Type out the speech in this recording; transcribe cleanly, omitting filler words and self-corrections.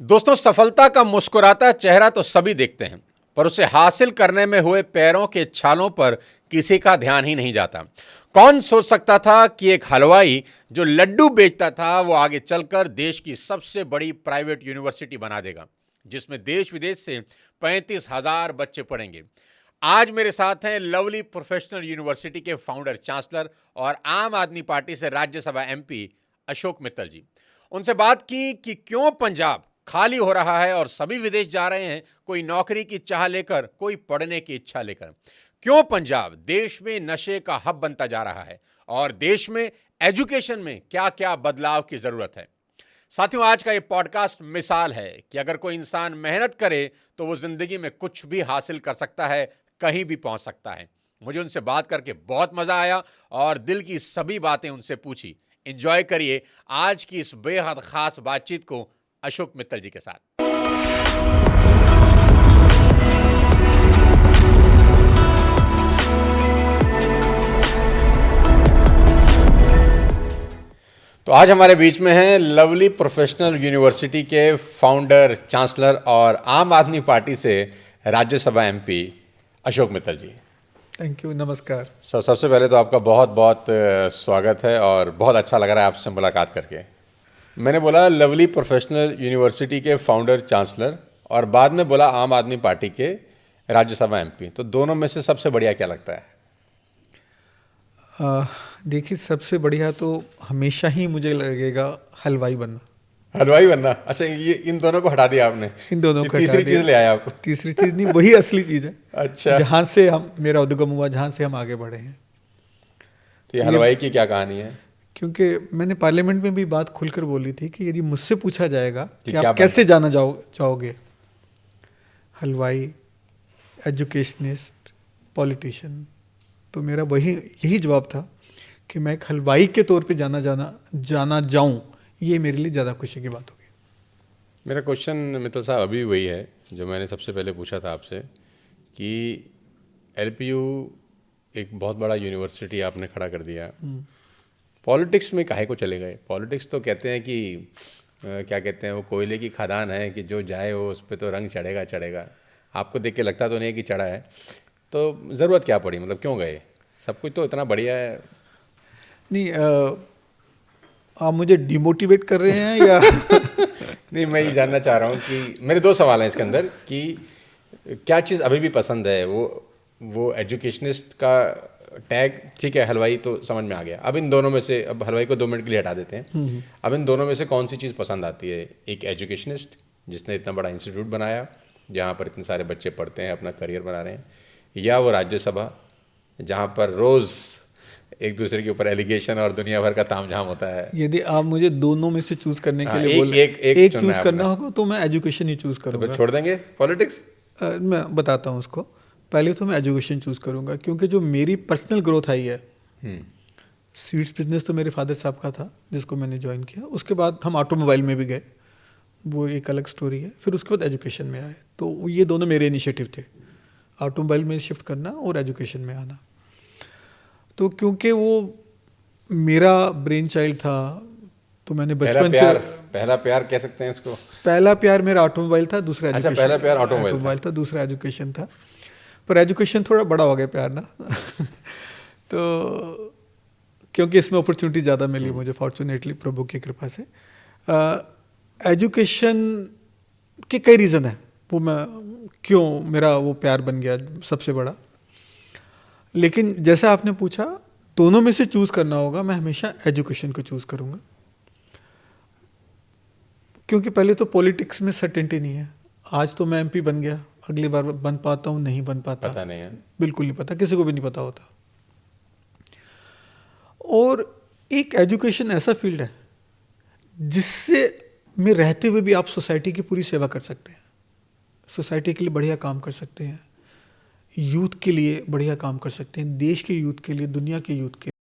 दोस्तों, सफलता का मुस्कुराता चेहरा तो सभी देखते हैं, पर उसे हासिल करने में हुए पैरों के छालों पर किसी का ध्यान ही नहीं जाता। कौन सोच सकता था कि एक हलवाई जो लड्डू बेचता था, वो आगे चलकर देश की सबसे बड़ी प्राइवेट यूनिवर्सिटी बना देगा, जिसमें देश विदेश से 35,000 बच्चे पढ़ेंगे। आज मेरे साथ हैं लवली प्रोफेशनल यूनिवर्सिटी के फाउंडर चांसलर और आम आदमी पार्टी से राज्यसभा एमपी अशोक मित्तल जी। उनसे बात की कि क्यों पंजाब खाली हो रहा है और सभी विदेश जा रहे हैं, कोई नौकरी की चाह लेकर, कोई पढ़ने की इच्छा लेकर। क्यों पंजाब देश में नशे का हब बनता जा रहा है और देश में एजुकेशन में क्या क्या बदलाव की जरूरत है। साथियों, आज का ये पॉडकास्ट मिसाल है कि अगर कोई इंसान मेहनत करे तो वो जिंदगी में कुछ भी हासिल कर सकता है, कहीं भी पहुंच सकता है। मुझे उनसे बात करके बहुत मजा आया और दिल की सभी बातें उनसे पूछी। एंजॉय करिए आज की इस बेहद खास बातचीत को अशोक मित्तल जी के साथ। तो आज हमारे बीच में हैं लवली प्रोफेशनल यूनिवर्सिटी के फाउंडर, चांसलर और आम आदमी पार्टी से Rajya Sabha MP Ashok Mittal ji. Thank you, नमस्कार। सबसे पहले तो आपका बहुत बहुत स्वागत है और बहुत अच्छा लग रहा है आपसे मुलाकात करके। मैंने बोला लवली प्रोफेशनल यूनिवर्सिटी के फाउंडर, चांसलर और बाद में बोला आम आदमी पार्टी के राज्यसभा एमपी, तो दोनों में से सबसे बढ़िया क्या लगता है? देखिए, सबसे बढ़िया तो हमेशा ही मुझे लगेगा हलवाई बनना। हलवाई बनना? अच्छा, ये इन दोनों को हटा दिया आपने? इन दोनों को तीसरी चीज ले आया आपको? तीसरी चीज नहीं, वही असली चीज है। अच्छा, जहाँ से हम मेरा उद्गम हुआ, जहाँ से हम आगे बढ़े हैं। तो ये हलवाई की क्या कहानी है? क्योंकि मैंने पार्लियामेंट में भी बात खुलकर बोली थी कि यदि मुझसे पूछा जाएगा कि क्या आप कैसे जाना चाहोगे, हलवाई, एजुकेशनिस्ट, पॉलिटिशियन, तो मेरा यही जवाब था कि मैं एक हलवाई के तौर पे जाना जाऊं, ये मेरे लिए ज़्यादा खुशी की बात होगी। मेरा क्वेश्चन मित्तल साहब अभी वही है जो मैंने सबसे पहले पूछा था आपसे कि एलपीयू एक बहुत बड़ा यूनिवर्सिटी आपने खड़ा कर दिया, पॉलिटिक्स में काहे को चले गए? पॉलिटिक्स तो कहते हैं कि क्या कहते हैं, वो कोयले की खदान है कि जो जाए वो उस पर तो रंग चढ़ेगा। आपको देख के लगता तो नहीं कि चढ़ा है, तो ज़रूरत क्या पड़ी? मतलब क्यों गए? सब कुछ तो इतना बढ़िया है। नहीं, आप मुझे डिमोटिवेट कर रहे हैं या नहीं, मैं ये जानना चाह रहा हूँ कि मेरे दो सवाल हैं इसके अंदर कि क्या चीज़ अभी भी पसंद है? वो एजुकेशनिस्ट का टैग, ठीक है, हलवाई तो समझ में आ गया। अब इन दोनों में से, अब हलवाई को 2 मिनट के लिए हटा देते हैं, अब इन दोनों में से कौन सी चीज़ पसंद आती है? एक एजुकेशनिस्ट जिसने इतना बड़ा इंस्टीट्यूट बनाया जहाँ पर इतने सारे बच्चे पढ़ते हैं, अपना करियर बना रहे हैं, या वो राज्यसभा जहाँ पर रोज़ एक दूसरे के ऊपर एलिगेशन और दुनिया भर का तामझाम होता है? यदि आप मुझे दोनों में से चूज करने के लिए बोल एक चूज करना होगा तो मैं एजुकेशन ही चूज करूंगा। तो छोड़ देंगे पॉलिटिक्स? मैं बताता हूँ उसको। पहले तो मैं एजुकेशन चूज करूंगा क्योंकि जो मेरी पर्सनल ग्रोथ आई है, स्वीट्स बिजनेस तो मेरे फादर साहब का था जिसको मैंने ज्वाइन किया। उसके बाद हम ऑटोमोबाइल में भी गए, वो एक अलग स्टोरी है। फिर उसके बाद एजुकेशन में आए, तो ये दोनों मेरे इनिशिएटिव थे, ऑटोमोबाइल में शिफ्ट करना और एजुकेशन में आना। तो क्योंकि वो मेरा ब्रेन चाइल्ड था, तो मैंने बचपन से पहला प्यार कह सकते हैं इसको? पहला प्यार मेरा ऑटोमोबाइल था, दूसरा अच्छा, पहला प्यार ऑटोमोबाइल था, दूसरा एजुकेशन था। पर एजुकेशन थोड़ा बड़ा हो गया प्यार ना तो क्योंकि इसमें अपॉर्चुनिटी ज़्यादा मिली मुझे, फॉर्चुनेटली, प्रभु की कृपा से। एजुकेशन के कई रीज़न है, वो मैं क्यों मेरा वो प्यार बन गया सबसे बड़ा। लेकिन जैसा आपने पूछा दोनों में से चूज़ करना होगा, मैं हमेशा एजुकेशन को चूज़ करूँगा। क्योंकि पहले तो पॉलिटिक्स में सर्टेनिटी नहीं है। आज तो मैं एमपी बन गया, अगली बार बन पाता हूँ, नहीं बन पाता, पता नहीं है, बिल्कुल नहीं पता, किसी को भी नहीं पता होता। और एक एजुकेशन ऐसा फील्ड है जिससे में रहते हुए भी आप सोसाइटी की पूरी सेवा कर सकते हैं, सोसाइटी के लिए बढ़िया काम कर सकते हैं, यूथ के लिए बढ़िया काम कर सकते हैं, देश के यूथ के लिए, दुनिया के यूथ के लिए।